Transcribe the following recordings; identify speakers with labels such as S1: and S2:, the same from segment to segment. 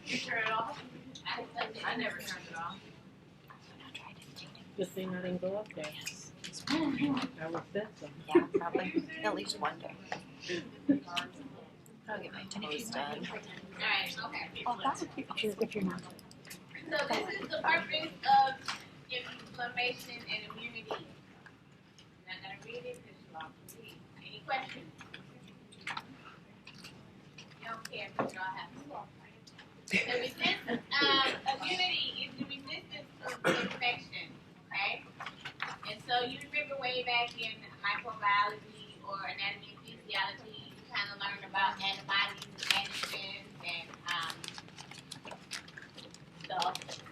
S1: You turn it off? I never turned it off.
S2: Good thing I didn't go up there. I was dead something.
S3: Yeah, probably. At least one day. I'll get my toes done.
S1: Alright, okay.
S3: Oh, that would be if you're not.
S1: So this is the purpose of inflammation and immunity. I'm not gonna read it because you all can read. Any questions? You don't care because y'all have to walk. The resistance immunity is the resistance to infection, okay? And so you remember way back in microbiology or anatomy and physiology, you kind of learned about antibodies, antigens, and the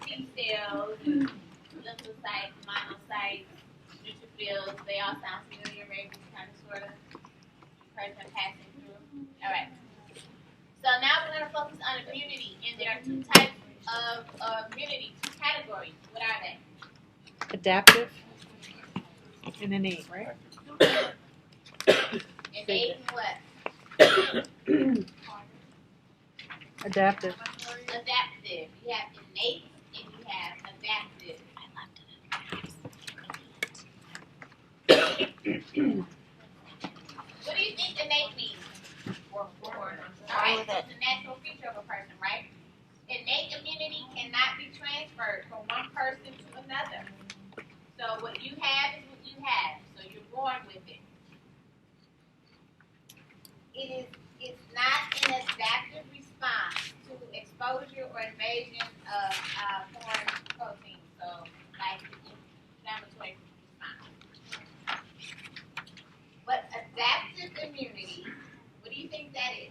S1: T cells, lymphocytes, monocytes, neutrophils. They all sound familiar, maybe kind of, sort of. Person passing through. All right. So now we're going to focus on immunity, and there are two types of immunity, two categories. What are they?
S2: Adaptive and innate, right?
S1: Innate and what?
S2: Adaptive.
S1: Adaptive. You have innate and you have adaptive. What do you think innate means? Alright, so it's a natural feature of a person, right? Innate immunity cannot be transferred from one person to another. So what you have is what you have. So you're born with it. It's not an adaptive response to exposure or invasion of foreign proteins. So like inflammatory response. But adaptive immunity, what do you think that is?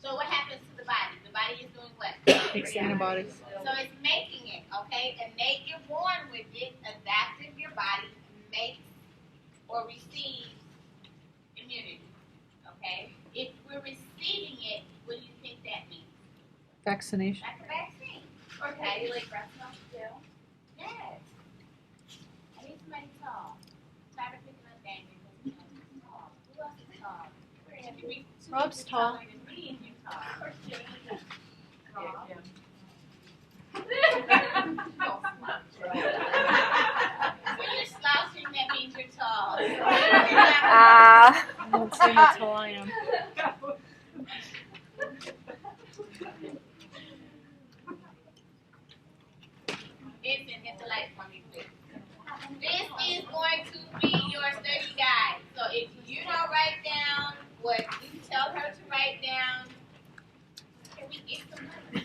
S1: So what happens to the body? The body is doing what?
S2: Makes antibodies.
S1: So it's making it, okay? Innate, you're born with it. Adaptive, your body makes or receives immunity, okay? If we're receiving it, what do you think that means?
S2: Vaccination.
S1: Like a vaccine. Okay, you like breast milk still? Yes. I need somebody tall. Try to pick up Daniel because he's tall. Who else is tall?
S2: Rob's tall.
S1: Taller than me and you're tall. When you're slouching, that means you're tall.
S2: Don't say how tall I am.
S1: Listen, hit the light for me, please. This is going to be your study guide. So if you don't write down what you tell her to write down, can we get some money?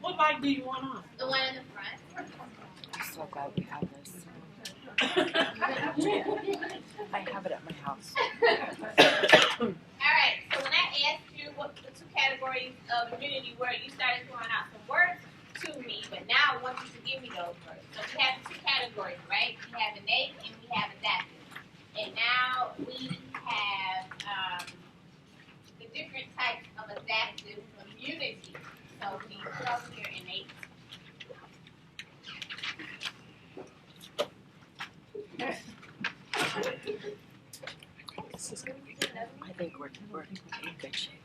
S2: What light do you want on?
S1: The one in the front.
S3: I'm so glad we have this. I have it at my house.
S1: Alright, so when I asked you what the two categories of immunity were, you started throwing out some words to me, but now I want you to give me those words. So we have two categories, right? We have innate and we have adaptive. And now we have the different types of adaptive immunity. So we put over here innate.
S3: This is going to be good. I think we're in good shape.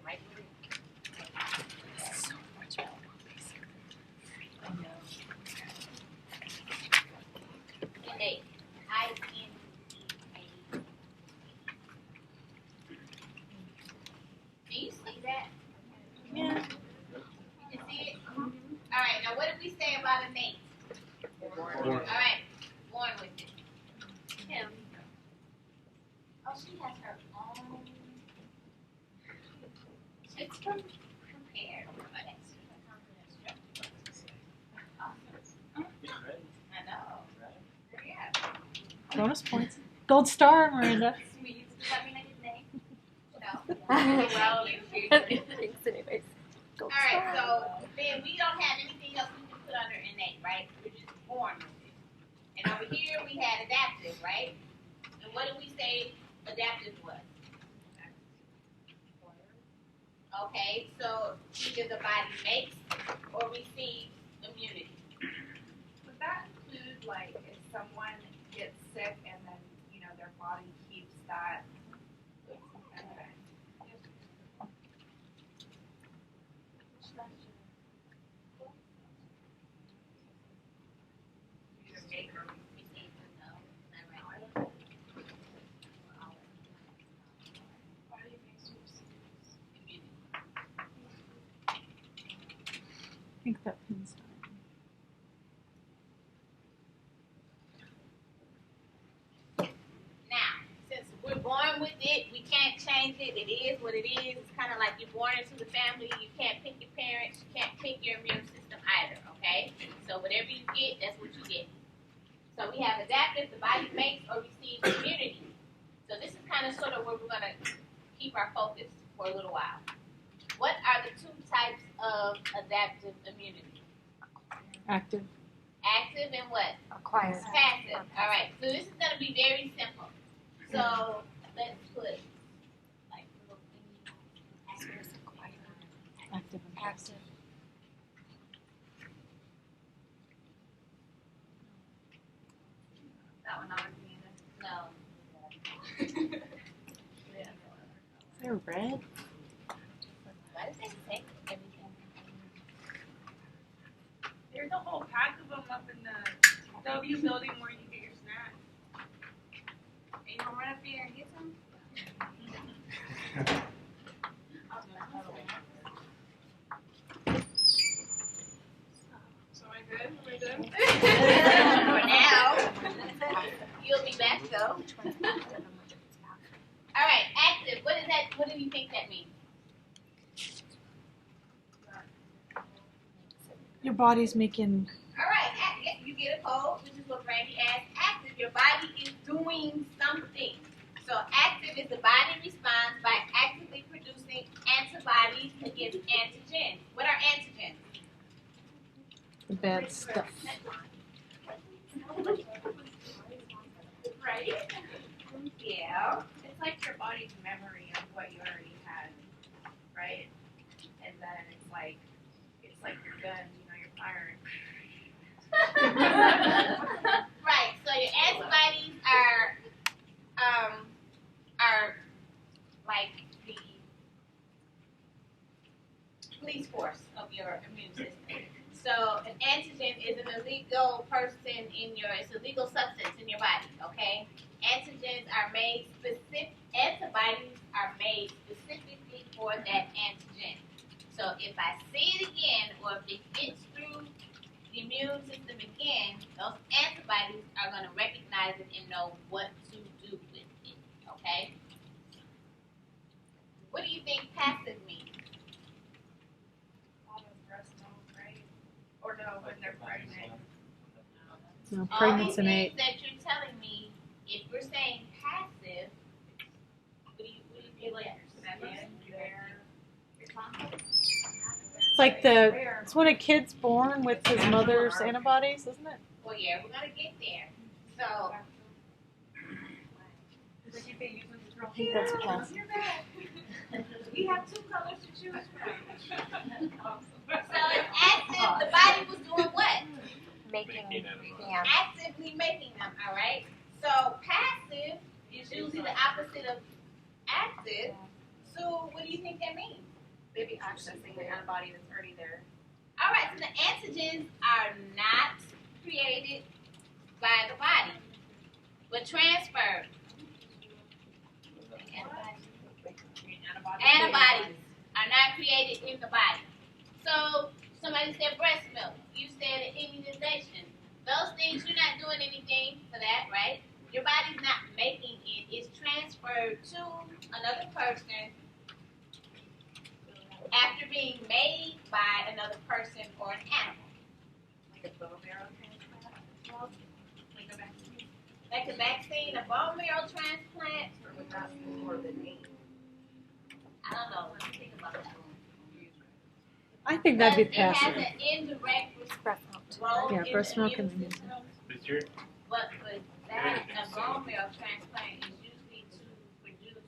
S1: Right?
S3: This is so much more basic. I know.
S1: Innate. I-N-E-A. Do you see that?
S2: Yeah.
S1: You can see it? Alright, now what did we say about innate? Alright, born with it. Kim. Oh, she has her own. It's prepared for I know. Yeah.
S2: Bonus points. Gold star, Miranda.
S1: We used to let me know his name. No.
S3: Well,
S1: Thanks
S3: anyways.
S1: Alright, so then we don't have anything else we can put under innate, right? We're just born with it. And over here we had adaptive, right? And what did we say adaptive was? Okay, so either the body makes or receives immunity.
S4: Would that include, like, if someone
S2: I think that pin's fine.
S1: Now, since we're born with it, we can't change it. It is what it is. It's kind of like you're born into the family. You can't pick your parents. You can't pick your immune system either, okay? So whatever you get, that's what you get. So we have adaptive, the body makes or receives immunity. So this is kind of sort of where we're going to keep our focus for a little while. What are the two types of adaptive immunity?
S2: Active.
S1: Active and what?
S3: Acquired.
S1: Passive. All right. So this is going to be very simple. So let's put like little things.
S2: Active and passive.
S1: That one not no.
S2: They're red.
S1: Why does it say everything?
S4: There's a whole pack of them up in the W building where you get your snacks.
S1: Are you gonna run up there and get some?
S4: So am I good? Am I good?
S1: For now. You'll be back though. All right, active. What is that? What do you think that means?
S2: Your body's making.
S1: All right, you get a code, which is what Brandy asked. Active, your body is doing something. So active is the body responds by actively producing antibodies against antigens. What are antigens?
S2: The bad stuff.
S1: Right? Yeah.
S4: It's like your body's memory of what you already had, right? And then it's like your gun, you know, you're firing.
S1: Right. So your antibodies are like the police force of your immune system. So an antigen is an illegal person it's a legal substance in your body, okay? Antibodies are made specifically for that antigen. So if I see it again, or if it gets through the immune system again, those antibodies are going to recognize it and know what to do with it, okay? What do you think passive means?
S4: Almost breast milk, right? Or no, when they're pregnant.
S2: No,
S1: All
S2: pregnant
S1: these
S2: and
S1: things
S2: eight.
S1: that you're telling me, if we're saying passive, what do you feel like you're saying?
S2: It's like it's when a kid's born with his mother's antibodies, isn't it?
S1: Well, yeah, we're going to get there. So,
S4: It's like if they use them to throw
S2: I think that's passive.
S4: We have two colors to choose from.
S1: so it's active, the body was doing what?
S3: Making,
S5: antibodies.
S1: Actively making them, all right? So passive is usually the opposite of active. So what do you think that means?
S4: Maybe accessing the antibody that's already there.
S1: All right, so the antigens are not created by the body, but transferred. Antibodies are not created in the body. So somebody said breast milk. You said immunization. Those things, you're not doing anything for that, right? Your body's not making it. It's transferred to another person after being made by another person or an animal.
S4: Like a bone marrow transplant. Like a vaccine.
S1: Like a vaccine, a bone marrow transplant.
S4: Or would that be more the name?
S1: I don't know. Let me think about that.
S2: I think that'd be
S1: Because
S2: passive.
S1: it has an indirect
S3: breast milk.
S1: role
S2: Yeah,
S1: in
S2: breast
S1: the
S2: milk
S1: immune
S2: and immune
S1: system.
S5: But you're,
S1: But for that, a bone marrow transplant is usually to produce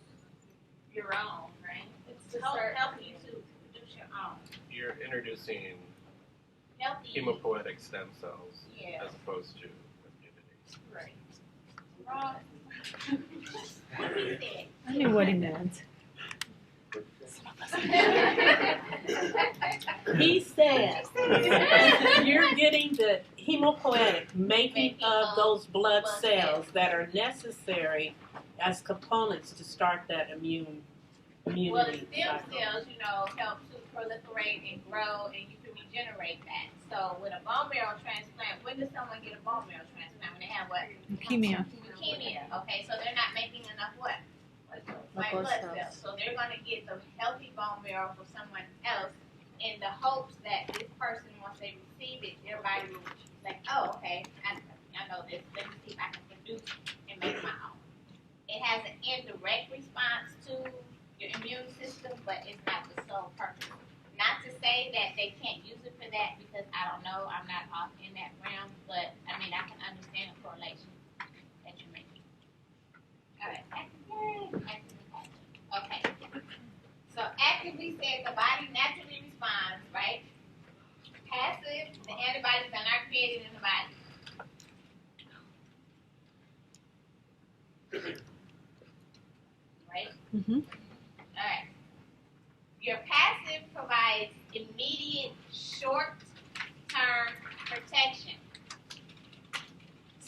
S1: your own, right? It's to help you to produce your own.
S5: you're introducing
S1: Healthy.
S5: hemopoietic stem cells
S1: Yeah.
S5: as opposed to immunity.
S1: Right. Wrong. What he said.
S2: I knew what he meant.
S1: All
S6: He says you're getting the hemopoietic making of those blood cells that are necessary as components to start that immunity
S1: Well, the stem
S6: cycle.
S1: cells, help to proliferate and grow, and you can regenerate that. So with a bone marrow transplant, when does someone get a bone marrow transplant? When they have what?
S2: Leukemia.
S1: Leukemia. Okay, so they're not making enough what? White blood cells. So they're going to get the healthy bone marrow for someone else in the hopes that this person, once they receive it, their body will say, oh, okay, I know this. Let me see if I can produce and make my own. It has an indirect response to your immune system, but it's not the sole purpose. Not to say that they can't use it for that, because I don't know, I'm not off in that realm, but I mean, I can understand the correlation that you're making. All right, active. Okay. So actively says the body naturally responds, right? Passive, the antibodies are not created in the body. Right?
S2: Mm-hmm.
S1: Alright. Your passive provides immediate short-term protection.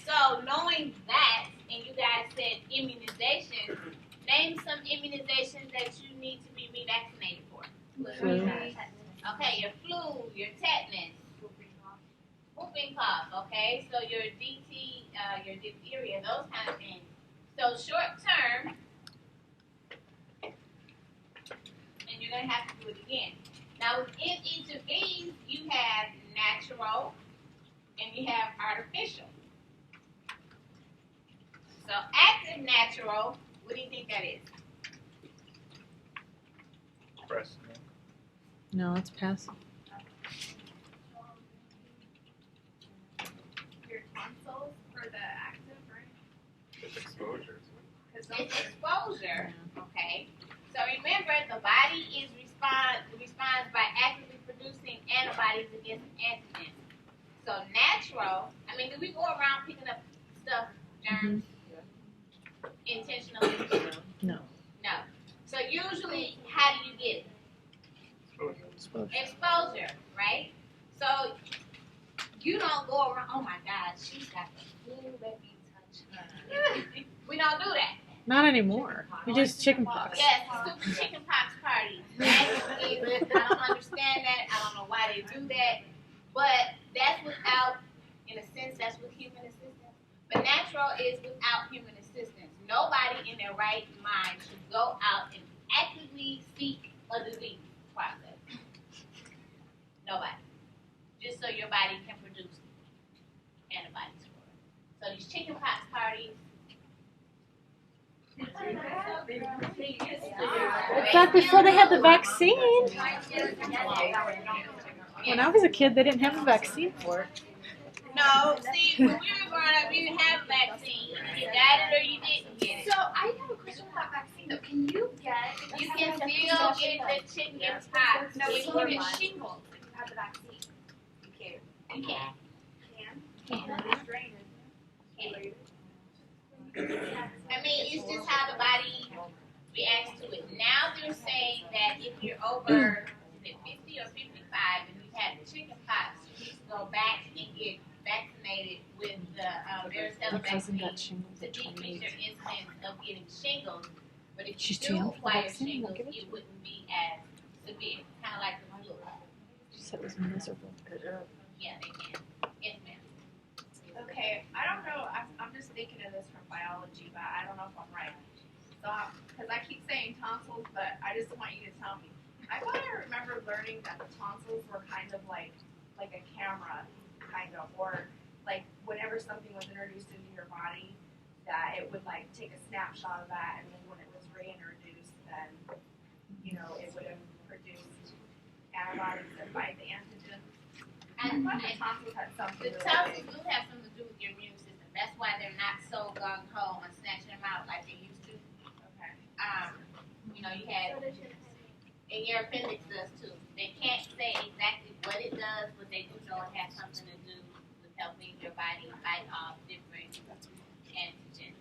S1: So knowing that, and you guys said immunization, name some immunizations that you need to be revaccinated for.
S2: Flu.
S1: Okay, your flu, your tetanus, whooping cough, okay? So your DT, your diphtheria, those kind of things. So short term, and you're going to have to do it again. Now within each of these, you have natural and you have artificial. So active natural, what do you think that is?
S5: Breast
S2: No, it's passive.
S4: Your tonsils for the active, right?
S5: with exposure.
S4: Because
S1: It's exposure, okay? So remember, the body responds by actively producing antibodies against antigens. So natural, I mean, do we go around picking up stuff, germs, intentionally?
S2: No.
S1: No. So usually, how do you get it?
S5: Exposure.
S1: Exposure, right? So you don't go around, oh my God, she's got the flu, let me touch her. We don't do that.
S2: Not anymore. You just chicken pox.
S1: Yes, stupid chicken pox parties. I don't understand that. I don't know why they do that. But that's without, in a sense, that's with human assistance. But natural is without human assistance. Nobody in their right mind should go out and actively seek a disease process. Nobody. Just so your body can produce antibodies for it. So these chicken pox parties.
S2: Back before they had the vaccine. When I was a kid, they didn't have a vaccine for it.
S1: No, see, when we were growing up, you didn't have a vaccine. You got it or you didn't get it.
S4: So I have a question about vaccine though. Can you get?
S1: You can still get the chicken pox.
S4: No,
S1: if
S4: you
S1: you
S4: can get
S1: want.
S4: shingles if you have the vaccine.
S1: You can. I mean, it's just how the body reacts to it. Now they're saying that if you're over 50 or 55 and you've had chicken pox, you need to go back and get vaccinated with the varicella
S2: My cousin
S1: vaccine
S2: got shingles
S1: to
S2: at
S1: decrease
S2: 28.
S1: your incidence of getting shingles. But if
S2: She's
S1: you
S2: too
S1: do
S2: young for the
S1: acquire
S2: vaccine,
S1: shingles,
S2: I'll give it to
S1: it wouldn't be as severe, kind of like the flu.
S2: She said it was miserable.
S1: Yeah, they can. Yes, ma'am.
S4: Okay, I don't know. I'm just thinking of this from biology, but I don't know if I'm right. So, because I keep saying tonsils, but I just want you to tell me. I thought I remember learning that the tonsils were kind of like a camera, kind of, or like whenever something was introduced into your body, that it would like take a snapshot of that, and then when it was reintroduced, then it would have produced antibodies that fight the antigen.
S1: And
S4: I thought the tonsils had something
S1: the
S4: to do with
S1: tonsils
S4: it.
S1: do have something to do with your immune system. That's why they're not so gung ho on snatching them out like they used to.
S4: Okay.
S1: You had, and your appendix does too. They can't say exactly what it does, but they do know it has something to do with helping your body fight off different antigens.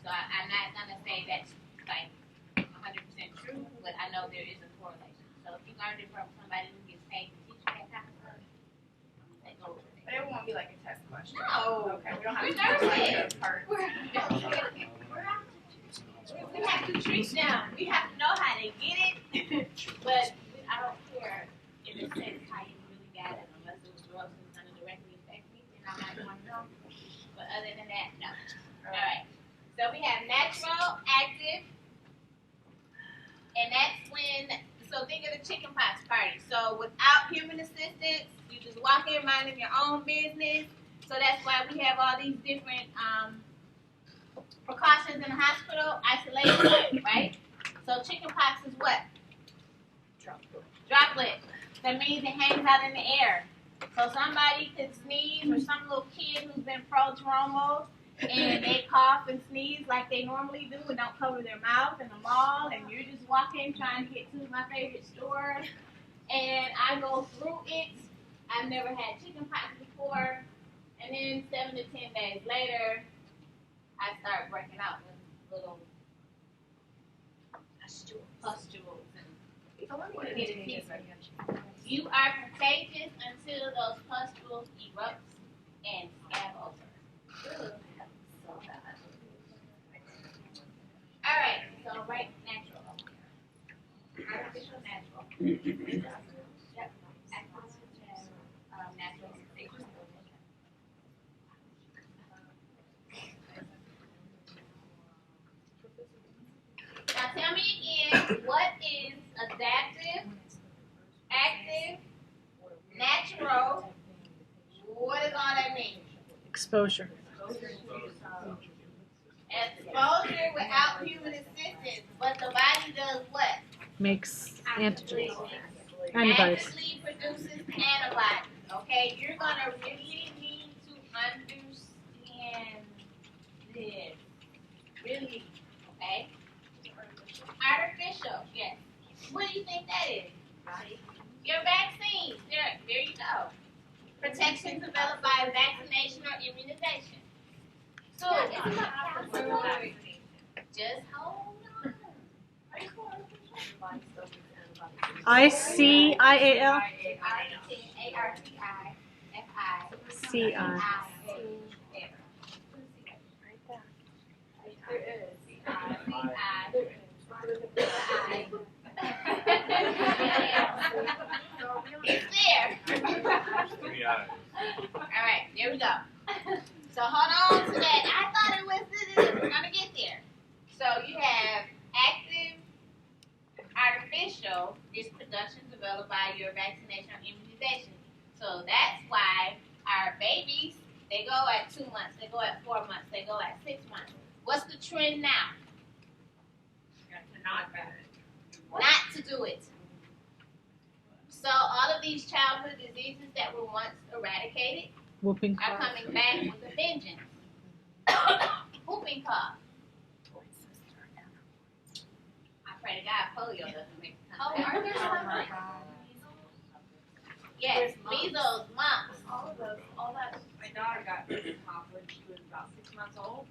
S1: So I'm not gonna say that's like 100% true, but I know there is a correlation. learned it from somebody who gets paid to teach that kind of stuff. They go over
S4: But it won't be like a test question.
S1: No.
S4: Okay, we don't have
S1: We're
S4: to do like
S1: nurses.
S4: the part.
S1: We have to treat them. We have to know how they get it. But I don't care in the sense how you really got it, unless it was drugs and gonna directly affect me, then I might want to know. But other than that, no. Alright. So we have natural, active, and that's when, so think of the chickenpox party. So without human assistance, you just walk in minding your own business. So that's why we have all these different precautions in the hospital, isolation, right? So chickenpox is what? Droplet. That means it hangs out in the air. So somebody could sneeze, or some little kid who's been prodromal, and they cough and sneeze like they normally do and don't cover their mouth in the mall, and you're just walking trying to get to my favorite store, and I go through it. I've never had chickenpox before, and then 7 to 10 days later, I start breaking out with little pustules and you are contagious until those pustules erupt and scab over. Alright, so right, natural. Artificial, natural. Yep. Natural. Now tell me again, what is adaptive, active, natural? What does all that mean?
S2: Exposure.
S1: Exposure without human assistance, but the body does what?
S2: Makes antigens. Antibodies.
S1: Actively produces antibodies. Okay, you're gonna really need to understand this. Really, okay? Artificial, yes. What do you think that is? Your vaccines. There you go. Protection developed by vaccination or immunization. So, just hold on.
S2: ICIAL.
S1: It's there.
S5: Three eyes.
S1: All right, there we go. So hold on to that. I thought it was this. We're gonna get there. So you have active, artificial is production developed by your vaccination or immunization. So that's why our babies, they go at 2 months, they go at 4 months, they go at 6 months. What's the trend now? Not to do it. So all of these childhood diseases that were once eradicated
S2: Whooping
S1: are
S2: cough.
S1: coming back with a vengeance. Whooping cough. I pray to God polio doesn't make it come back.
S4: Are there some
S1: Yes, measles, mumps.
S4: all that
S7: My daughter got whooping cough when she was about 6 months old,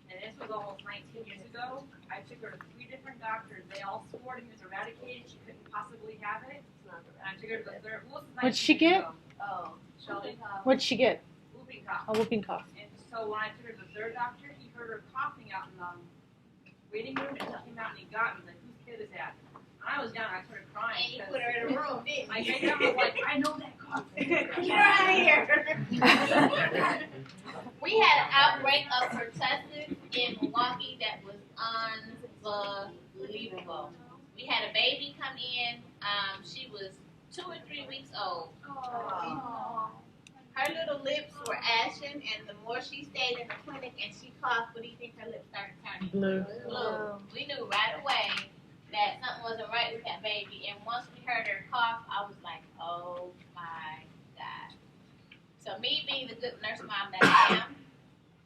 S7: and this was almost 19 years ago. I took her to 3 different doctors. They all swore it was eradicated. She couldn't possibly have it. And I took her to the third. Well, this is
S2: What'd she
S7: 19 years
S2: get?
S7: ago.
S1: Oh, whooping cough.
S2: What'd she get?
S7: Whooping cough.
S2: A whooping cough.
S7: And so when I took her to the third doctor, he heard her coughing out in the waiting room, and he came out and he got me. Like, whose kid is that? And I was young. I started crying.
S1: And you
S7: because
S1: put her in a room, didn't
S7: my
S1: you?
S7: great grandma was like, I know that cough.
S1: Get her out of here. We had an outbreak of pertussis in Milwaukee that was unbelievable. We had a baby come in. She was 2 or 3 weeks old. Her little lips were ashen, and the more she stayed in the clinic and she coughed, what do you think her lips started turning?
S2: Blue.
S1: Blue. We knew right away that something wasn't right with that baby. And once we heard her cough, I was like, oh my God. So me being the good nurse mom that I am,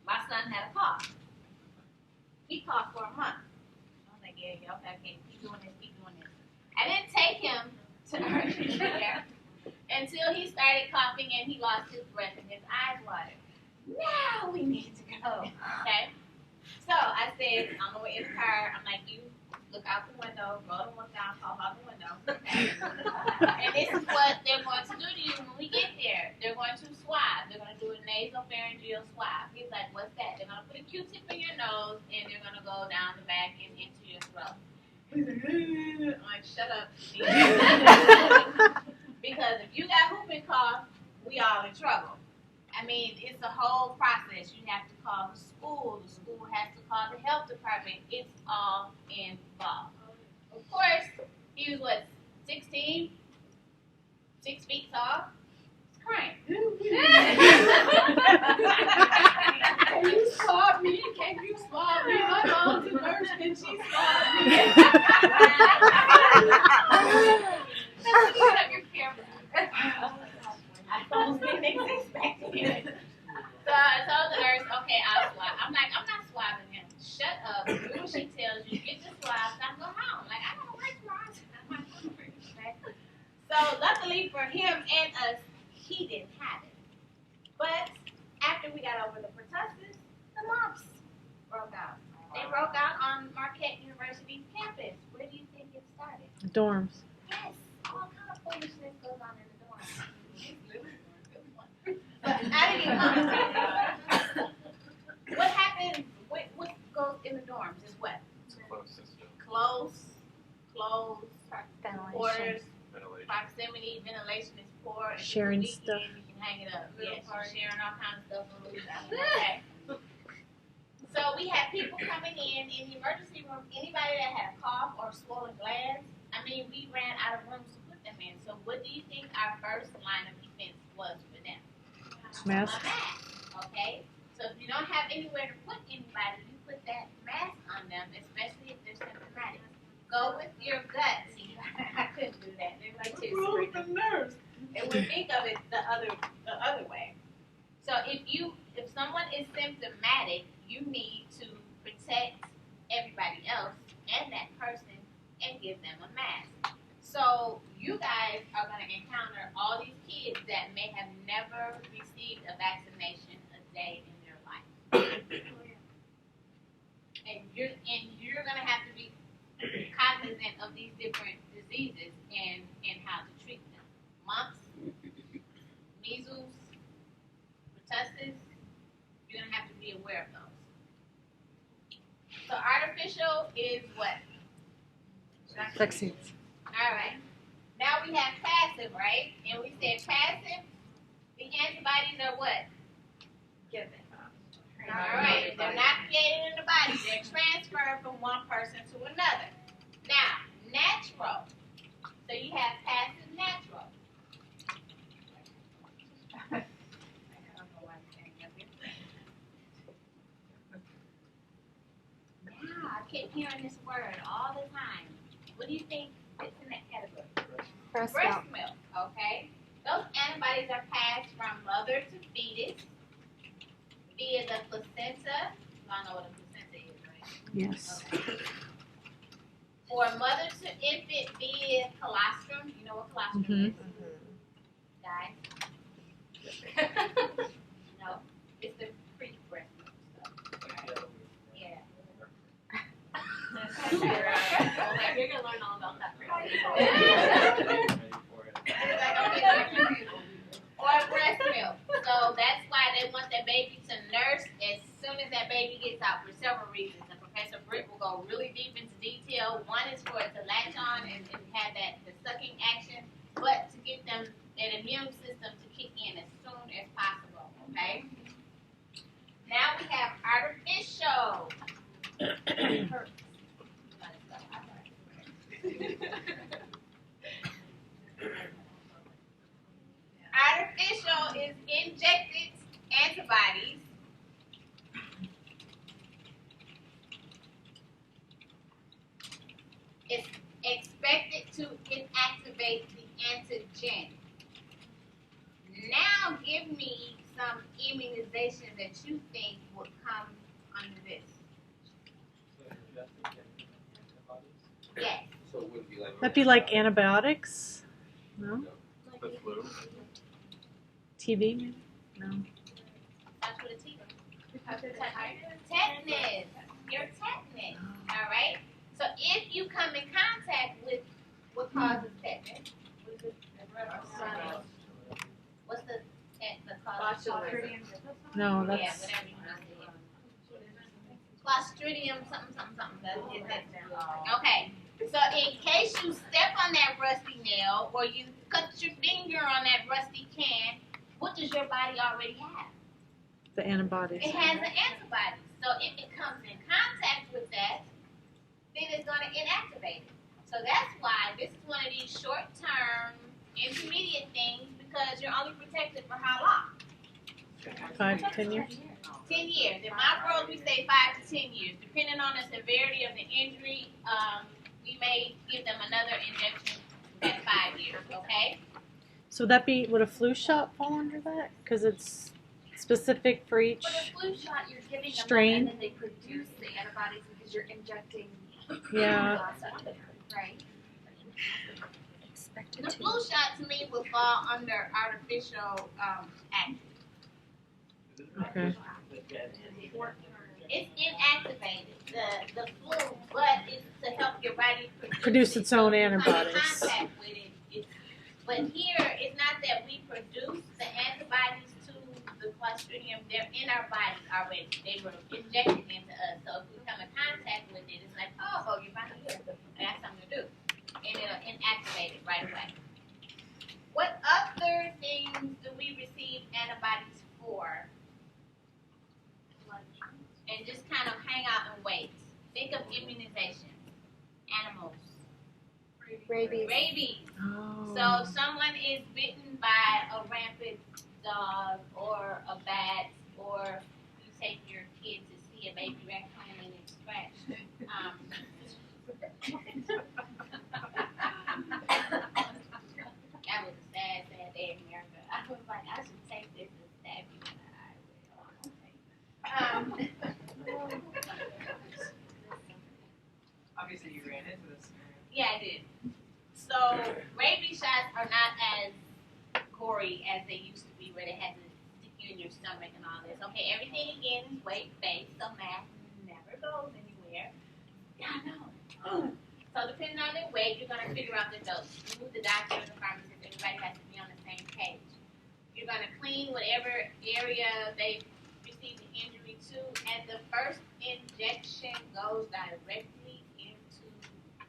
S1: my son had a cough. He coughed for a month. I was like, yeah, y'all can't keep doing this, keep doing this. I didn't take him to urgent care until he started coughing and he lost his breath and his eyes watered. Now we need to go. Okay? So I said, on the way in the car, I'm like, you look out the window, roll the window down, call out the window. Okay? And this is what they're going to do to you when we get there. They're going to swab. They're going to do a nasopharyngeal swab. He's like, what's that? They're going to put a Q-tip in your nose, and they're going to go down the back and into your throat. I'm like, shut up. Because if you got whooping cough, we all in trouble. I mean, it's a whole process. You have to call the school. The school has to call the health department. It's all involved. Of course, he was what, 16? 6 feet tall? He's crying.
S4: Can you swab me? Can you swab me? My mom's a nurse. Can she swab me?
S1: You have your camera. I was expecting it. So I told the nurse, okay, I'll swab. I'm like, I'm not swabbing him. Shut up. Do what she tells you. Get the swabs. I'm go home. Like, I don't like swabs. I'm not hungry. Okay? So luckily for him and us, he didn't have it. But after we got over the pertussis, the mumps broke out. They broke out on Marquette University's campus. Where do you think it started?
S2: Dorms.
S1: Yes, all kind of foolishness goes on in the dorm. But I didn't even know. What happens? What goes in the dorms is what?
S5: It's a closed system.
S1: Close, quarters,
S5: Ventilation.
S1: proximity, ventilation is poor. If it's
S2: Sharing
S1: leaking,
S2: stuff.
S1: You can hang it up. Yes, you're sharing all kinds of stuff. Okay. So we had people coming in the emergency room. Anybody that had a cough or swollen glands, I mean, we ran out of rooms to put them in. So what do you think our first line of defense was for them?
S2: Mask.
S1: A mask. Okay. So if you don't have anywhere to put anybody, you put that mask on them, especially if they're symptomatic. Go with your gut. See, I couldn't do that. They're like two nurse. And we think of it the other way. So if someone is symptomatic, you need to protect everybody else and that person and give them a mask. So you guys are going to encounter all these kids that may have never received a vaccination a day in their life. And you're going to have to be cognizant of these different diseases and how to treat them. Mumps, measles, pertussis, you're going to have to be aware of those. So artificial is what?
S2: Vaccines.
S1: All right. Now we have passive, right? And we said passive, the antibodies are what?
S4: Given.
S1: All right. They're not created in the body. They're transferred from one person to another. Now, natural. So you have passive, natural. Yeah, I keep hearing this word all the time. What do you think fits in that category?
S3: Breast
S1: Breast milk, okay? Those antibodies are passed from mother to fetus via the placenta. You all know what a placenta is, right?
S2: Yes.
S1: Okay. For mother to infant via colostrum. You know what colostrum is? Guys? No, it's the pre-breast milk stuff. Yeah. You're gonna learn all about that. Or breast milk. So that's why they want that baby to nurse as soon as that baby gets out for several reasons. And Professor Britt will go really deep into detail. One is for it to latch on and have the sucking action, but to get them that immune system to kick in as soon as possible. Okay. Now we have artificial. Artificial is injected antibodies it's expected to inactivate the antigen. Now give me some immunization that you think would come under this. Yes.
S5: So it wouldn't be like.
S2: That'd be like antibiotics. No.
S5: The flu.
S2: TB. Maybe? No.
S1: That's what it's either. Tetanus. Your tetanus. All right. So if you come in contact with what causes tetanus, what's the cause of tetanus?
S2: No,
S1: Yeah,
S2: that's
S1: whatever you want to say. Clostridium, something. Okay. So in case you step on that rusty nail or you cut your finger on that rusty can, what does your body already have?
S2: the antibodies.
S1: It has an antibody. So if it comes in contact with that, then it's going to inactivate it. So that's why this is one of these short-term, intermediate things because you're only protected for how long?
S2: 5 to 10 years.
S1: 10 years. In my world, we say 5 to 10 years. Depending on the severity of the injury, we may give them another injection at 5 years, okay?
S2: So would a flu shot fall under that? Because it's specific for each.
S3: But a flu shot, you're giving them
S2: Strain.
S3: and then they produce the antibodies because you're injecting.
S2: Yeah.
S3: Right.
S1: The flu shot to me would fall under artificial action.
S2: Okay.
S1: It's inactivated, the flu, but it's to help your body
S2: Produce its own
S1: So if you come in
S2: antibodies.
S1: contact with it, but here, it's not that we produce the antibodies to the Clostridium, they're in our body already. They were injected into us. So if we come in contact with it, it's like, oh, you're finally here. And that's something to do. And it'll inactivate it right away. What other things do we receive antibodies for? And just kind of hang out and wait. Think of immunization. Animals.
S3: Rabies.
S1: Rabies.
S2: Oh.
S1: So someone is bitten by a rampant dog or a bat, or you take your kid to see a baby raccoon and it's scratched. That was a sad day in America. I was like, I should take this and stab you in the eye.
S8: Obviously, you ran into this.
S1: Yeah, I did. So rabies shots are not as gory as they used to be, where they had to stick you in your stomach and all this. Okay, everything again is weight-based, so math never goes anywhere. Yeah, I know. So depending on their weight, you're gonna figure out the dose. You move the doctor and the pharmacist, everybody has to be on the same page. You're gonna clean whatever area they received the injury to, and the first injection goes directly into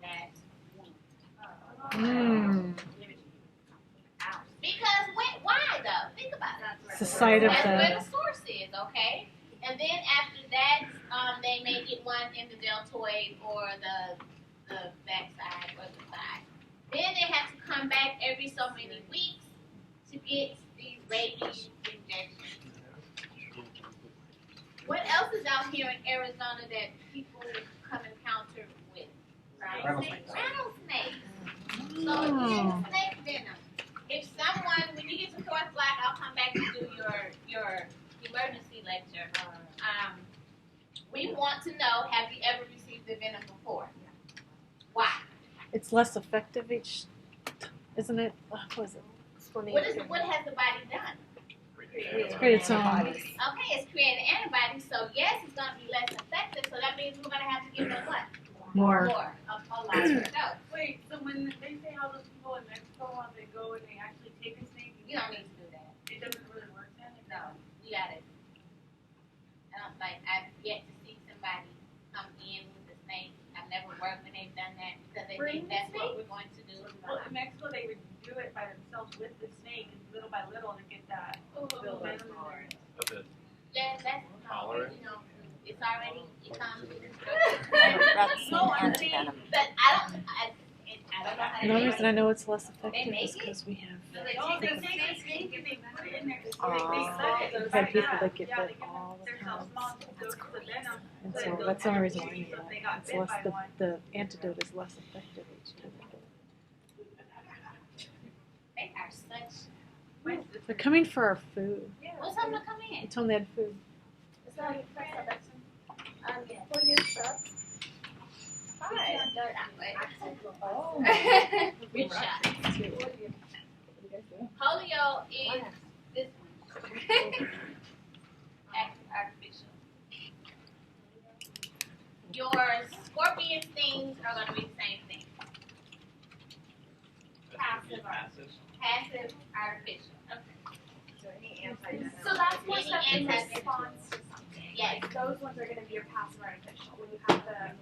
S1: that wound.
S2: Mm.
S1: Because why though? Think about it.
S2: It's the site of
S1: That's where
S2: the.
S1: the source is, okay? And then after that, they may get one in the deltoid or the backside or the thigh. Then they have to come back every so many weeks to get these rabies injections. What else is out here in Arizona that people come encounter with?
S5: Rattlesnakes.
S1: Rattlesnakes. So again, snake venom. If someone, when you get to Fourth Block, I'll come back and do your emergency lecture. We want to know, have you ever received the venom before? Why?
S2: It's less effective each, isn't it? What was it?
S1: What has the body done?
S2: It's created its own.
S1: Okay, it's created antibodies, so yes, it's going to be less effective, so that means we're going to have to give them what?
S2: More.
S1: A larger dose.
S7: Wait, so when they say all those people in Mexico, they go and they actually take a snake,
S1: You don't need to do that.
S7: it doesn't really work then?
S1: No, you got it. I've yet to see somebody come in with a snake. I've never worked when they've done that because they think that's what we're going to do.
S7: Well, in Mexico, they would do it by themselves with the snake, and little by little, to get that venom in there.
S1: Yeah, that's
S5: Tolerant?
S1: it's already comes with
S9: That's
S1: No,
S9: an
S1: I'm saying,
S9: antivenom.
S1: but I don't know how to
S2: The only
S1: make
S2: reason I know it's less effective is because we have
S7: Oh, they take a snake and they put it in there.
S2: I've had people that get
S7: Yeah,
S2: bit all the
S7: there's
S2: time.
S7: a small dose of venom.
S2: And so that's the only reason why I knew that. It's less, the antidote is less effective each time.
S1: They are such.
S2: They're coming for our food.
S1: What's time to come
S2: I
S1: in?
S2: told them they had food.
S1: It's not your friend, Alexa. Yeah.
S3: Oh.
S1: Rich shot. Polio is this one. Artificial. Your scorpion stings are going to be the same thing.
S5: Passive.
S1: Passive, artificial.
S9: So that's more
S1: Any
S9: stuff in
S1: anti-
S9: response to something.
S1: Yes.
S9: Like those ones are gonna be your passive artificial. When you have the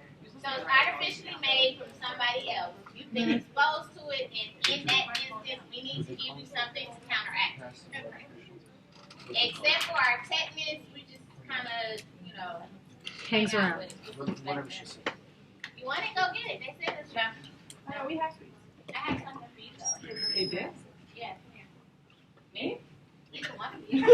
S1: So it's artificially made from somebody else. You've been exposed to it, and in that instance, we need to give you something to counteract. Except for our tetanus, we just kind of,
S2: Hangs
S1: hang out
S2: around.
S1: with it.
S10: Whatever she said.
S1: You want it? Go get it. They said it's around.
S9: no, we have
S1: I have something for you though.
S8: You did?
S1: Yes.
S8: Me?
S1: Either one of you.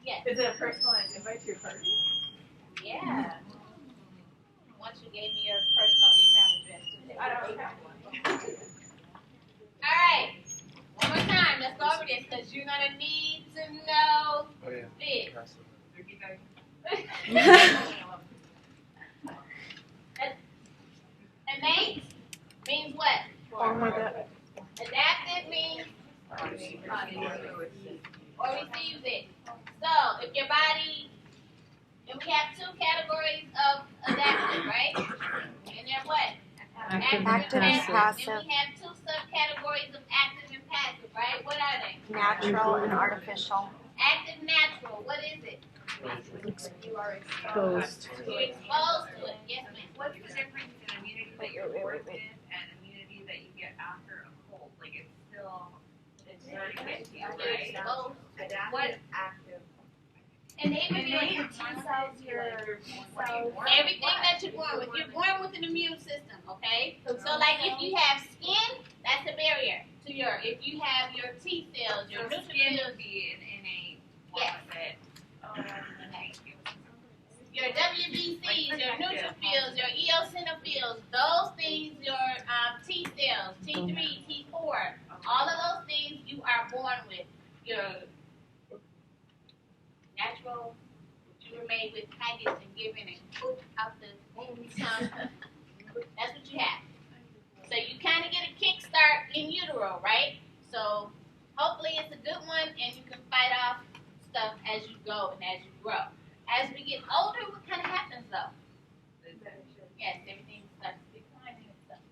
S1: Yes.
S8: Is it a personal invite to your party?
S1: Yeah. Once you gave me your personal email address today.
S9: I don't have one.
S1: All right. One more time. Let's go over this because you're gonna need to know
S5: Oh, yeah.
S1: this.
S8: Turkey bag.
S1: Innate means what?
S2: Born with it.
S1: Adaptive means or receives it. So if your body, and we have two categories of adaptive, right? And they're what?
S2: Active
S1: Active
S2: and
S1: and
S2: passive.
S1: passive. And we have two subcategories of active and passive, right? What are they?
S3: Natural and artificial.
S1: Active, natural. What is it?
S9: You are
S2: Exposed.
S1: You're exposed to it. Yes, ma'am.
S11: What's the difference in immunity that
S3: Wait,
S11: you're
S3: wait,
S11: born
S3: wait, wait.
S11: with and immunity that you get after a cold? Like it's still, it's already with you,
S1: You're
S11: right?
S1: exposed.
S11: Adaptive, active.
S9: And they would be like your T cells, your B cells.
S1: Everything that you're born with. You're born with an immune system, okay? So like if you have skin, that's a barrier to your, if you have your T cells, your
S11: So skin
S1: neutrophils,
S11: would be an innate one
S1: Yes.
S11: of it.
S1: your WBCs, your neutrophils, your eosinophils, those things, your T cells, T3, T4, all of those things you are born with. Your natural, you were made with packaged and given and poop out the womb. That's what you have. So you kind of get a kickstart in utero, right? So hopefully it's a good one and you can fight off stuff as you go and as you grow. As we get older, what kind of happens though? Yes, everything starts declining and stuff.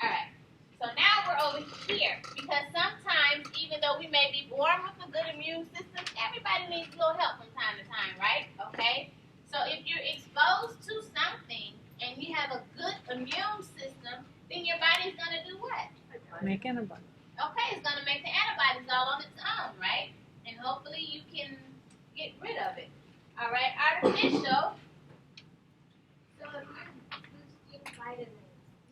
S1: All right. So now we're over here because sometimes, even though we may be born with a good immune system, everybody needs a little help from time to time, right? Okay. So if you're exposed to something and you have a good immune system, then your body's gonna do what?
S2: Make antibodies.
S1: Okay, it's gonna make the antibodies all on its own, right? And hopefully you can get rid of it. All right, artificial.
S9: So if you're boosting vitamins,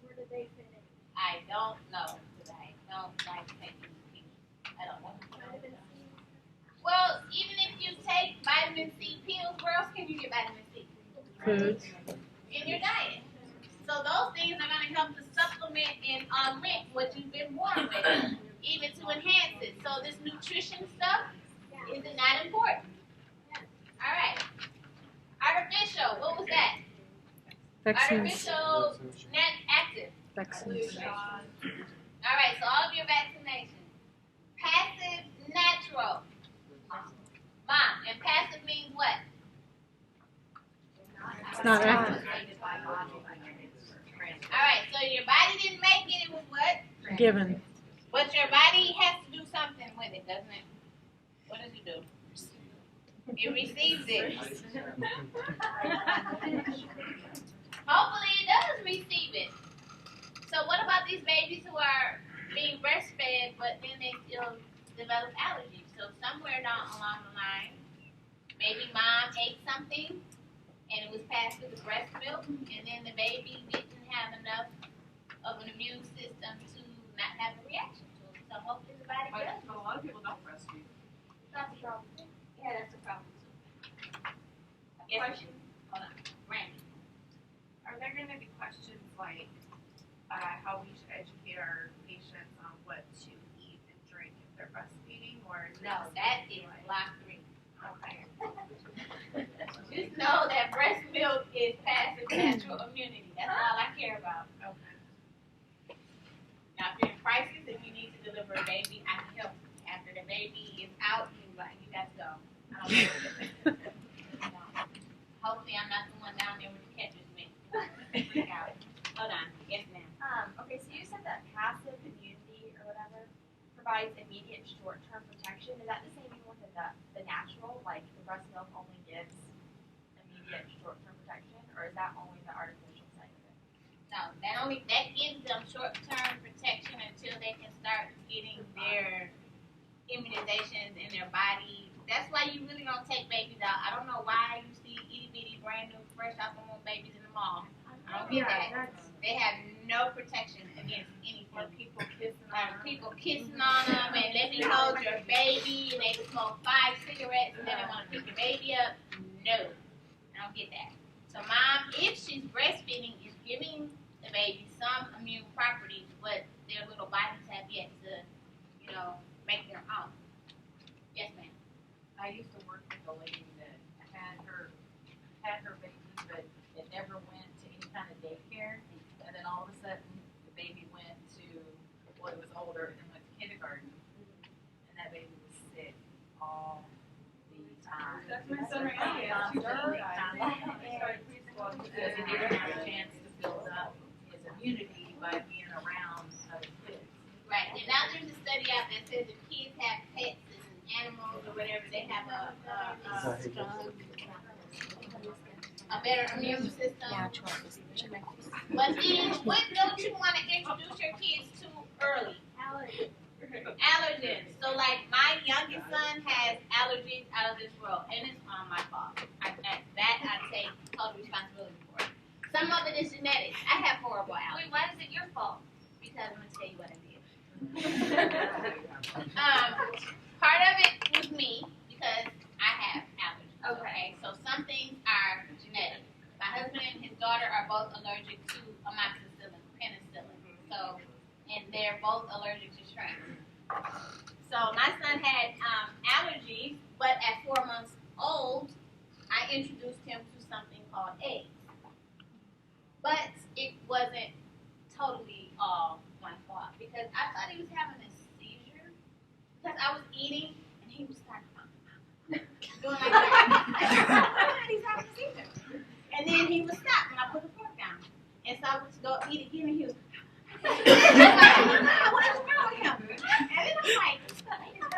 S9: where do they fit in?
S1: I don't know because I don't like taking pills. I don't know.
S9: Vitamin C.
S1: Well, even if you take vitamin C pills, where else can you get vitamin C?
S2: Foods.
S1: In your diet. So those things are going to help to supplement and augment what you've been born with, even to enhance it. So this nutrition stuff is not important. All right. Artificial. What was that?
S2: Vaccines.
S1: Artificial, net active.
S2: Vaccines.
S1: All right. So all of your vaccinations. Passive, natural. Mom. And passive means what?
S2: It's not active.
S1: All right. So your body didn't make it. It was what?
S2: Given.
S1: But your body has to do something with it, doesn't it? What does it do? It receives it. Hopefully it does receive it. So what about these babies who are being breastfed but then they still develop allergies? So somewhere down along the line, maybe mom ate something and it was passed through the breast milk and then the baby didn't have enough of an immune system to not have a reaction to it. So hopefully the body does.
S8: But a lot of people don't breastfeed.
S1: That's a problem. Yeah, that's a problem too. Yes,
S11: Question.
S1: hold on. Randy.
S11: Are there gonna be questions like, how we should educate our patients on what to eat and drink if they're breastfeeding, or is it
S1: No,
S11: just
S1: that is
S11: like,
S1: block 3.
S11: okay.
S1: Just know that breast milk is passive natural immunity. That's all I care about.
S11: Okay.
S1: Hopefully I'm not the one down there with the catcher's mitt. Freak out. Hold on. Yes, ma'am.
S11: Okay, so you said that passive immunity or whatever provides immediate short-term protection. Is that the same even with the natural, like the breast milk only gives immediate short-term protection, or is that only the artificial side of it?
S1: No, that gives them short-term protection until they can start getting their immunizations in their body. That's why you really don't take babies out. I don't know why you see itty bitty brand new fresh off the womb babies in the mall. I don't get that. They have no protection against anything.
S11: People kissing
S1: People kissing on them and let me hold your baby and they smoke 5 cigarettes and then they want to pick your baby up. No, I don't get that. So mom, if she's breastfeeding, is giving the baby some immune properties, but their little bodies have yet to, make their own. Yes, ma'am.
S8: I used to work with a lady that had her baby, but it never went to any kind of daycare. And then all of a sudden, the baby went to, well, it was older and went to kindergarten. And that baby was sick all the time.
S7: That's my son right now. Yeah,
S8: Constantly,
S7: sure.
S8: constantly. Because he didn't have a chance to build up his immunity by being around other kids.
S1: Right. And now there's a study out that says if kids have pets and animals or whatever, they have a better immune system. But then, what don't you want to introduce your kids to early? Allergens. So, like, my youngest son has allergies out of this world, and it's on my fault. I take total responsibility for it. Some of it is genetics. I have horrible allergies.
S11: Wait, why is it your fault?
S1: Because I'm going to tell you what I did. Part of it was me, because I have allergies. Okay. So, some things are genetic. My husband and his daughter are both allergic to amoxicillin, penicillin. So, and they're both allergic to shrimp. So my son had allergies, but at 4 months old, I introduced him to something called eggs. But it wasn't totally all my fault because I thought he was having a seizure because I was eating and he was starting doing like that. He's having a seizure. And then he would stop when I put the fork down. And so I would go eat again and he was what is wrong with him? And then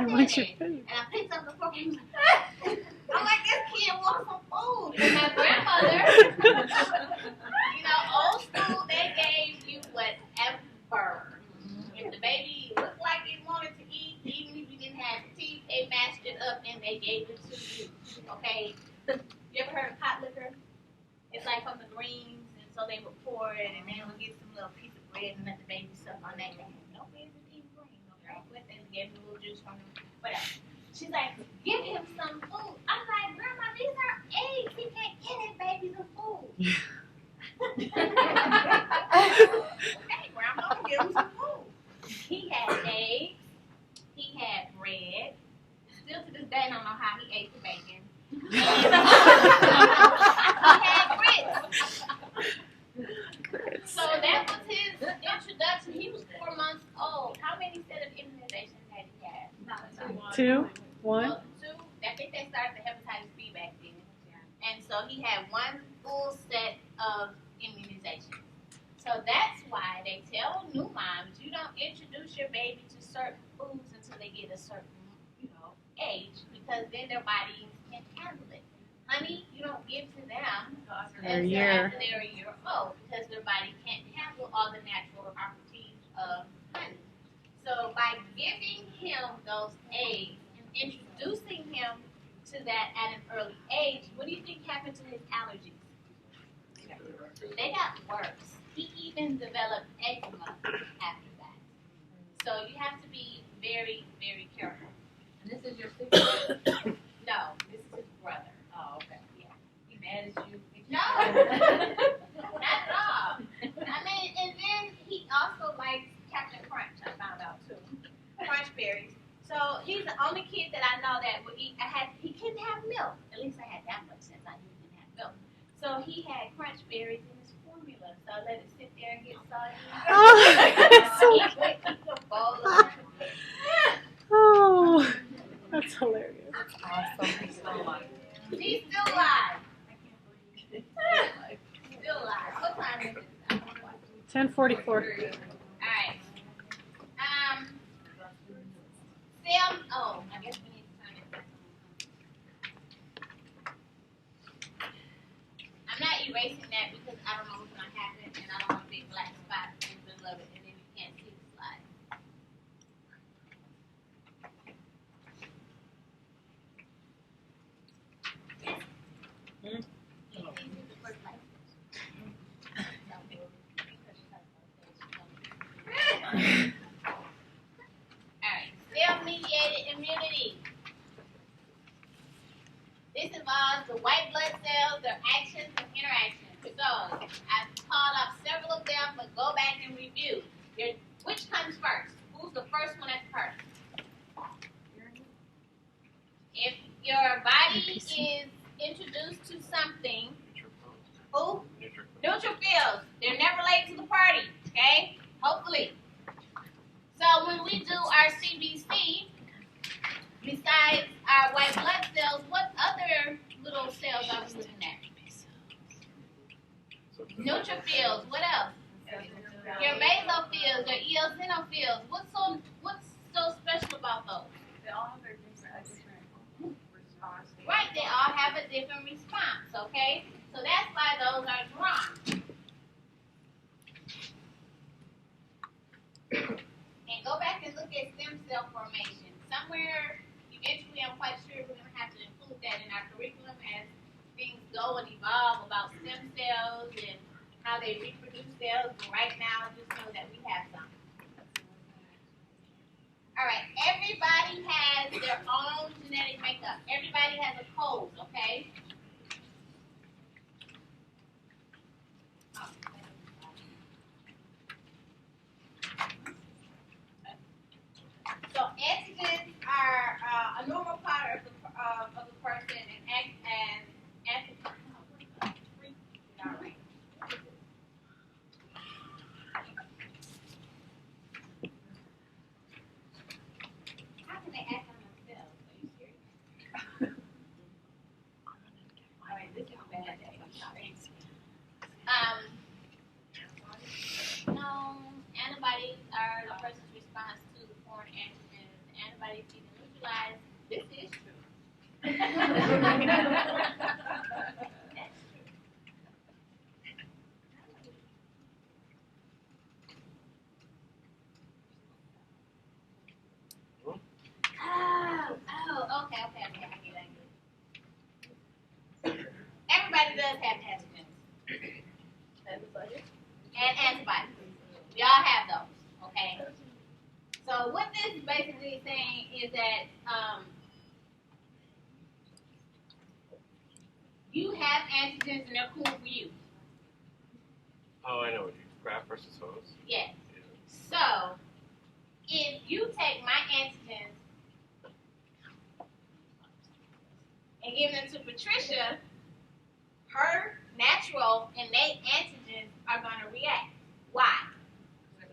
S1: I'm like,
S2: What's your food?
S1: and I picked up the fork and he was I'm like, this kid wants some food. And my grandmother, old school, they gave you whatever. If the baby looked like it wanted to eat, even if you didn't have teeth, they mashed it up and they gave it to you. Okay? You ever heard of pot liquor? It's like from the greens, and so they would pour it, and they would get some little piece of bread and let the baby suck on that. They had no baby eat green, okay? But they gave him a little juice from it, whatever. She's like, give him some food. I'm like, Grandma, these are eggs. He can't get his baby some food. Okay, Grandma, give him some food. He had eggs. He had bread. Still to this day, I don't know how he ate the bacon. He had grits. So that was his introduction. He was 4 months old. How many set of immunizations had he had?
S2: 2, 1.
S1: Well, 2. I think they started the hepatitis B back then. And so he had 1 full set of immunizations. So that's why they tell new moms you don't introduce your baby to certain foods until they get a certain, age, because then their bodies can't handle it. Honey, you don't give to them
S2: A
S1: until
S2: year.
S1: after they're a year old because their body can't handle all the natural properties of honey. So by giving him those eggs and introducing him to that at an early age, what do you think happened to his allergies? They got worse. He even developed eczema after that. So you have to be very, very careful.
S8: And this is your sister?
S1: No, this is his brother.
S8: Oh, okay.
S1: Yeah.
S8: He mad at you?
S1: No, not at all. I mean, and then he also likes Captain Crunch, I found out too. Crunch berries. So he's the only kid that I know that would eat. He couldn't have milk. At least I had that much sense. I knew he didn't have milk. So he had crunch berries in his formula. So I let it sit there and get soggy.
S2: Oh,
S1: He would eat the bowl of
S2: oh, that's hilarious. Awesome.
S6: Still alive.
S1: She's still alive. Still alive. What time is it?
S2: 10:44.
S1: Alright. Oh, I guess we need to turn it back on. I'm not erasing that because I don't know what's going to happen and I don't want a big black spot in the middle of it and then you can't see the slide. Alright, cell-mediated immunity. This involves the white blood cells, their actions and interactions. So, I've called up several of them, but go back and review. Which comes first? Who's the first one that's first? If your body is introduced to something, who? Neutrophils. They're never late to the party, okay? Hopefully. So when we do our CBC, besides our white blood cells, what other little cells are we looking at? Neutrophils. What else? Your basophils, your eosinophils. What's so special about those?
S7: They all have their different response.
S1: Right, they all have a different response, okay? So that's why those are drawn. And go back and look at stem cell formation. Somewhere, eventually, I'm quite sure we're going to have to include that in our curriculum as things go and evolve about stem cells and how they reproduce cells. But right now, just know that we have some. All right, everybody has their own genetic makeup. Everybody has a code, okay? So antigens are a normal part of the person, and how can they act on themselves? Are you serious? All right, this is a bad day. No, antibodies are the person's response to the foreign antigens. Antibodies can neutralize. This is true. That's true. Oh, okay, I get it. Everybody does have antigens. And antibodies. We all have those, okay? So what this is basically saying is that you have antigens and they're cool for you.
S5: Oh, I know what you graft versus host.
S1: Yes.
S5: Yeah.
S1: So if you take my antigens and give them to Patricia, her natural innate antigens are going to react. Why?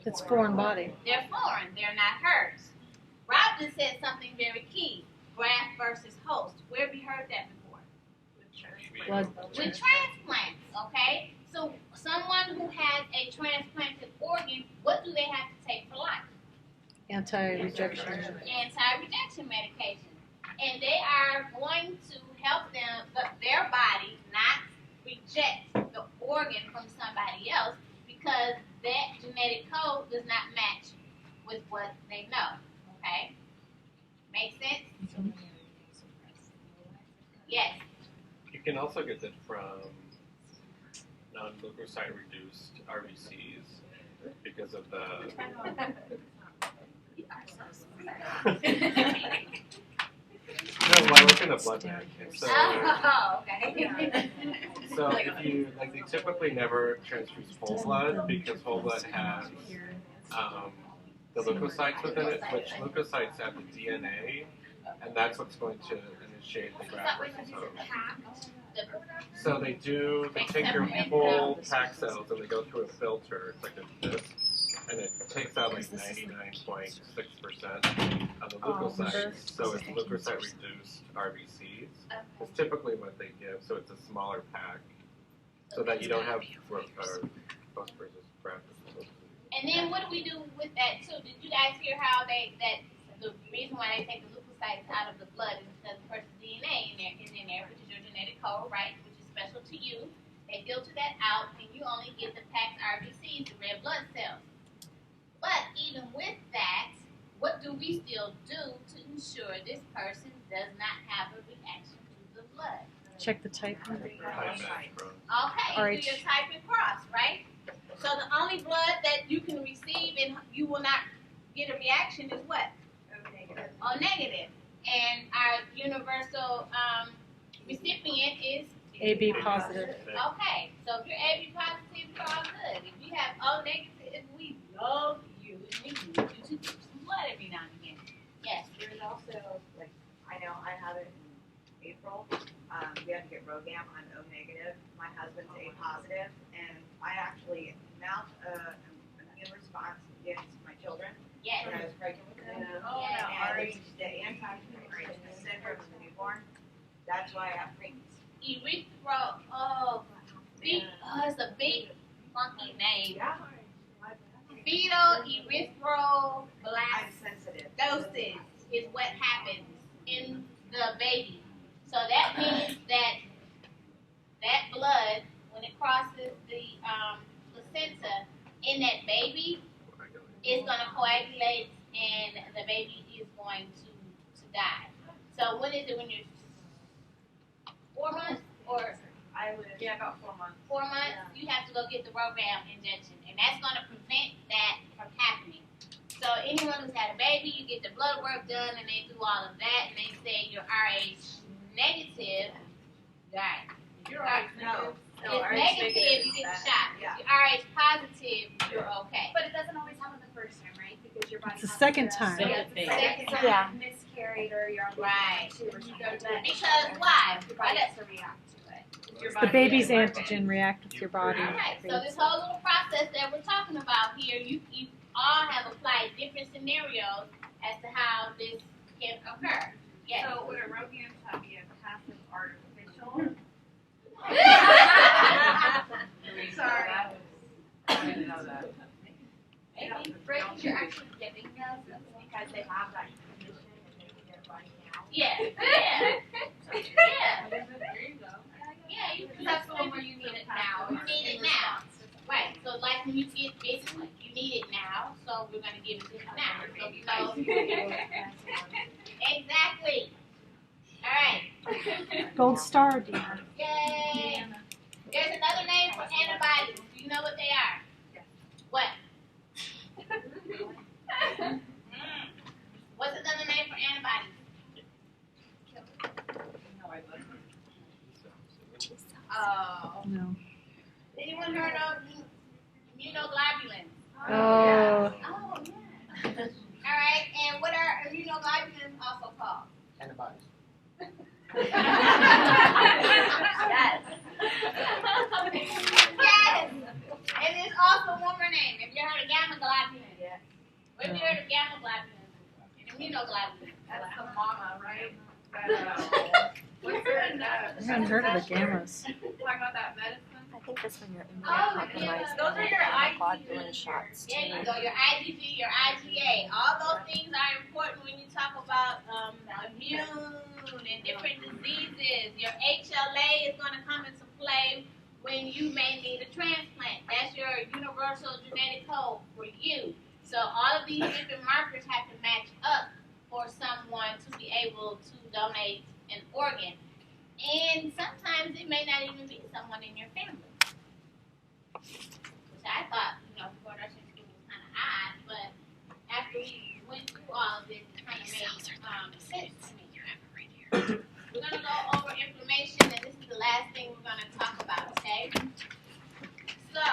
S2: It's foreign body.
S1: They're foreign. They're not hers. Rob just said something very key. Graft versus host. Where have you heard that before?
S2: Blood.
S1: With transplants, okay? So someone who has a transplanted organ, what do they have to take for life?
S2: Anti-rejection.
S1: Anti-rejection medication. And they are going to help them, their body, not reject the organ from somebody else because that genetic code does not match with what they know. Okay? Make sense? Yes.
S5: You can also get that from non-leukocyte reduced RBCs because of the. No, well, I look in the blood bank. So,
S1: Oh, okay.
S5: so if you they typically never transfuse whole blood because whole blood has the leukocytes within it, which leukocytes have the DNA, and that's what's going to initiate the graft versus host. So they take your full packed cells and they go through a filter, it's like this, and it takes out like 99.6% of the leukocytes. So it's leukocyte reduced RBCs. It's typically what they give, so it's a smaller pack, so that you don't have post-versus graft.
S1: And then what do we do with that too? Did you guys hear how that the reason why they take the leukocytes out of the blood is because the person's DNA is in there, which is your genetic code, right? Which is special to you. They filter that out, and you only get the packed RBCs, the red blood cells. But even with that, what do we still do to ensure this person does not have a reaction to the blood?
S2: Check the type.
S1: Okay,
S2: RH.
S1: you do your type and cross, right? So the only blood that you can receive and you will not get a reaction is what? O negative. And our universal recipient is
S2: AB positive.
S1: okay. So if you're AB positive, you're all good. If you have O negative, we love you and we need you to get some blood every now and again. Yes.
S10: There's also, like, I know I have it in April. We had to get RhoGAM. I'm O negative. My husband's A positive, and I actually mount an immune response against my children
S1: Yes.
S10: when I was pregnant with them.
S1: Oh,
S10: And it's the anti-inflammatory syndrome in the newborn. That's why I have preemies.
S1: It's a big funky name.
S10: Yeah.
S1: Fetal erythroblast
S10: I'm sensitive.
S1: doses is what happens in the baby. So that means that blood, when it crosses the placenta in that baby, is going to coagulate and the baby is going to die. So when is it when you're 4 months or
S8: about 4 months.
S1: 4 months? You have to go get the RhoGAM injection, and that's going to prevent that from happening. So anyone who's had a baby, you get the blood work done, and they do all of that, and they say you're RH negative. Right.
S8: You're alright.
S10: No.
S1: It's negative, you get the shot.
S10: Yeah.
S1: If you're RH positive, you're okay.
S11: But it doesn't always happen the first time, right? Because your body
S2: It's the
S11: has
S2: second
S11: to-
S2: time.
S6: Second thing.
S11: Second time
S2: Yeah.
S11: miscarried or you're on
S1: Right.
S11: two or something.
S1: Because why?
S11: Your body has to react to it.
S2: The baby's antigen react with your body.
S1: Alright, so this whole little process that we're talking about here, you all have applied different scenarios as to how this can occur. Yes.
S4: So would a RhoGAM shot be a passive artificial?
S8: Sorry. I didn't know that.
S1: Maybe.
S11: Right, because you're actually giving them because they have that condition and they need it right now.
S1: Yeah.
S4: There you go.
S1: Yeah, you
S11: That's the one where you need it now.
S1: You need it now. Right, so like when you get basically, you need it now, so we're gonna give it to you now. So, exactly. Alright.
S2: Gold star, Deanna.
S1: Yay! There's another name for antibodies. Do you know what they are? What? What's another name for antibodies? Oh.
S2: No.
S1: Anyone heard of immunoglobulins?
S2: Oh.
S1: Oh, yeah. Alright, and what are immunoglobulins also called?
S12: Antibodies.
S1: Yes. Yes. And there's also one more name. Have you heard of gamma globulin?
S10: Yeah.
S1: What have you heard of gamma globulin? And immunoglobulin.
S4: That's the mama, right? What's
S2: I haven't heard of the gammas.
S4: Talking about that medicine?
S3: I think that's when you're
S1: Oh,
S3: immunocompromised.
S1: yeah.
S4: Those are your
S3: globulin shots.
S1: There you go. Your IgG, your IgA. All those things are important when you talk about immune and different diseases. Your HLA is going to come into play when you may need a transplant. That's your universal genetic code for you. So all of these different markers have to match up for someone to be able to donate an organ. And sometimes it may not even be someone in your family. Which I thought, before nursing school was kind of odd, but after we went through all of this, it kind of made sense to me. We're going to go over inflammation, and this is the last thing we're going to talk about, okay? So,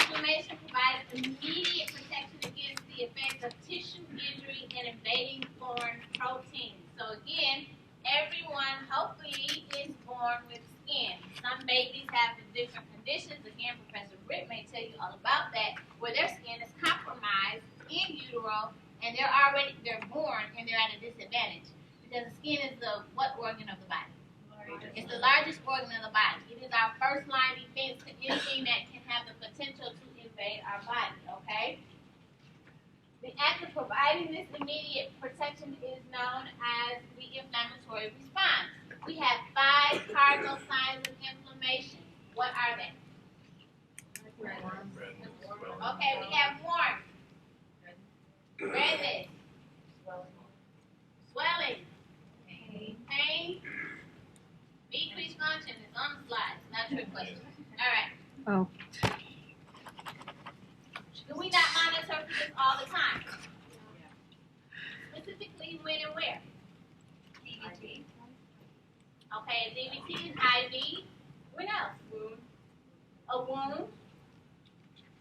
S1: inflammation provides immediate protection against the effects of tissue injury and invading foreign proteins. So again, everyone hopefully is born with skin. skin. Some babies have different conditions. Again, Professor Britt may tell you all about that, where their skin is compromised in utero, and they're born and they're at a disadvantage because the skin is the what organ of the body? It's the largest organ of the body. It is our first line defense to anything that can have the potential to invade our body. Okay. The act of providing this immediate protection is known as the inflammatory response. We have 5 cardinal signs of inflammation. What are they? Okay, we have warmth, redness, swelling, pain, decreased function. It's on the slides, not your question. All right.
S2: Oh.
S1: Do we not monitor for this all the time? Specifically, when and where? DVT. Okay, DVT is IV. What else? Wound. A wound.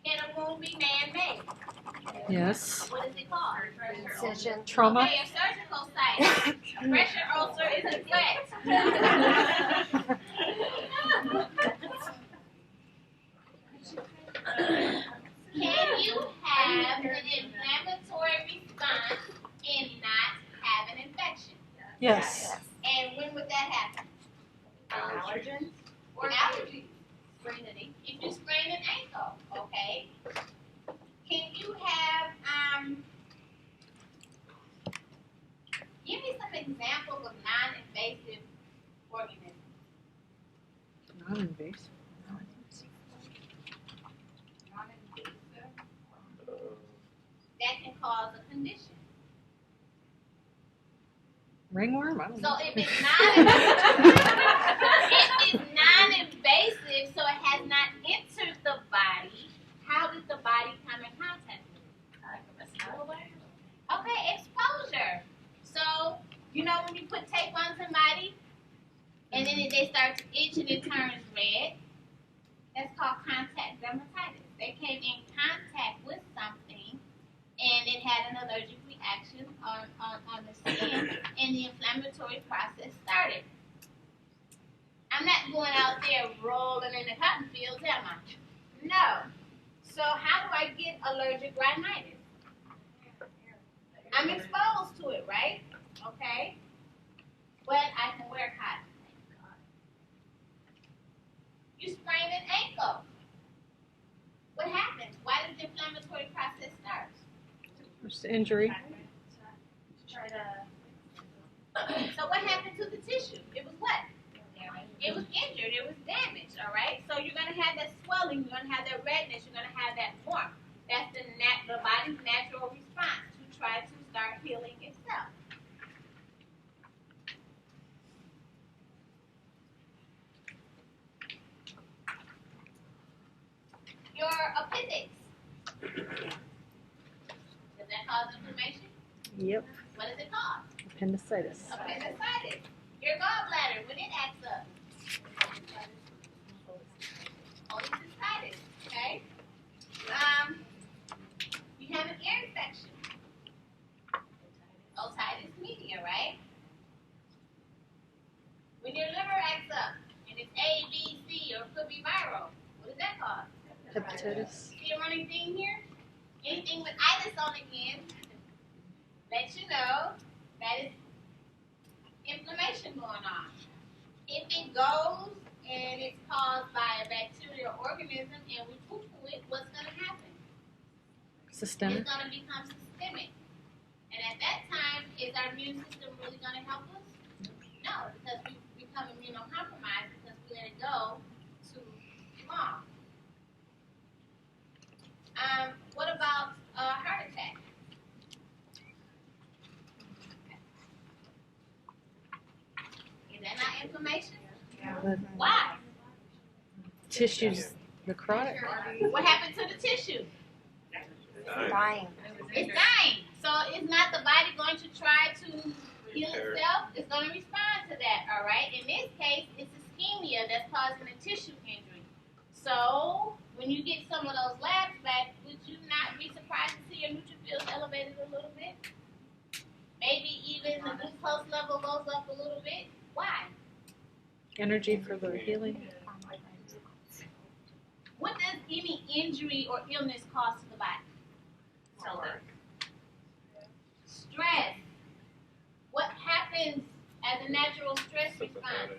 S1: Can a wound be man-made?
S2: Yes.
S1: What is it called?
S9: Incision.
S2: Trauma.
S1: Okay, a surgical site. A pressure ulcer is a threat. Can you have an inflammatory response and not have an infection?
S2: Yes.
S1: And when would that happen?
S4: Allergens?
S1: Or allergies. If you sprain an ankle, okay? Can you have, give me some examples of non-invasive organisms.
S2: Non-invasive.
S1: That can cause a condition.
S2: Ringworm? I don't
S1: So
S2: know.
S1: if it's non-invasive, so it has not entered the body, how did the body come in contact with it? Okay, exposure. So, you know when you put tape on somebody, and then they start to itch and it turns red? That's called contact dermatitis. They came in contact with something, and it had an allergic reaction on the skin, and the inflammatory process started. I'm not going out there rolling in the cotton fields, am I? No. So how do I get allergic rhinitis? I'm exposed to it, right? Okay. But I can wear cotton. You sprain an ankle. What happens? Why does the inflammatory process start?
S2: First injury.
S1: So what happened to the tissue? It was what? It was injured. It was damaged. All right. So you're gonna have that swelling. You're gonna have that redness. You're gonna have that warmth. That's the body's natural response to try to start healing itself. Your appendix. Does that cause inflammation?
S2: Yep.
S1: What is it called?
S2: Appendicitis.
S1: Appendicitis. Your gallbladder, when it acts up. Cholecystitis, okay? You have an ear infection. Otitis media, right? When your liver acts up, and it's A, B, C, or it could be viral, what is that called?
S2: Hepatitis.
S1: See a running theme here? Anything with itis on the end, let you know that is inflammation going on. If it goes and it's caused by a bacterial organism and we poo-poo it, what's going to happen?
S2: Systemic.
S1: It's going to become systemic. And at that time, is our immune system really going to help us? No, because we become immunocompromised because we let it go too long. What about a heart attack? Is that not inflammation?
S2: The
S1: Why?
S2: tissues, necrotic.
S1: What happened to the tissue?
S9: Dying.
S1: It's dying. So is not the body going to try to heal itself? It's going to respond to that, all right? In this case, it's ischemia that's causing a tissue injury. So when you get some of those labs back, would you not be surprised to see your neutrophils elevated a little bit? Maybe even the glucose level goes up a little bit. Why?
S2: Energy for the healing.
S1: What does any injury or illness cause to the body? Stress. What happens as a natural stress response?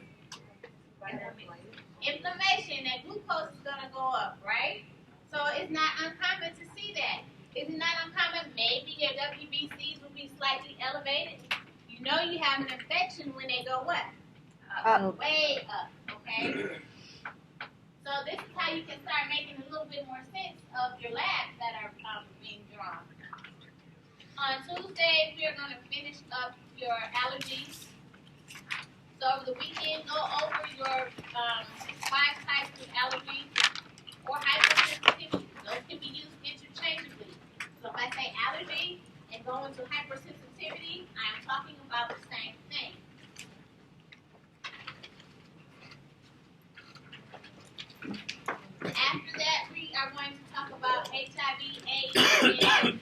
S1: Inflammation. That glucose is gonna go up, right? So it's not uncommon to see that. Is it not uncommon? Maybe your WBCs will be slightly elevated. You know you have an infection when they go what? Way up, okay? So this is how you can start making a little bit more sense of your labs that are being drawn. On Tuesday, we are going to finish up your allergies. So over the weekend, go over your 5 types of allergies or hypersensitivity. Those can be used interchangeably. So if I say allergy and go into hypersensitivity, I am talking about the same thing. After that, we are going to talk about HIV, AIDS, and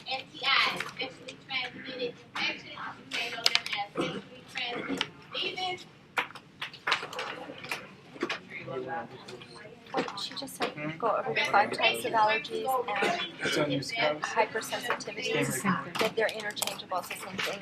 S1: STIs, sexually transmitted infections. You may know them as sexually transmitted diseases.
S11: Wait, she just said go over the 5 types of allergies and hypersensitivities, that they're interchangeable, it's the same thing.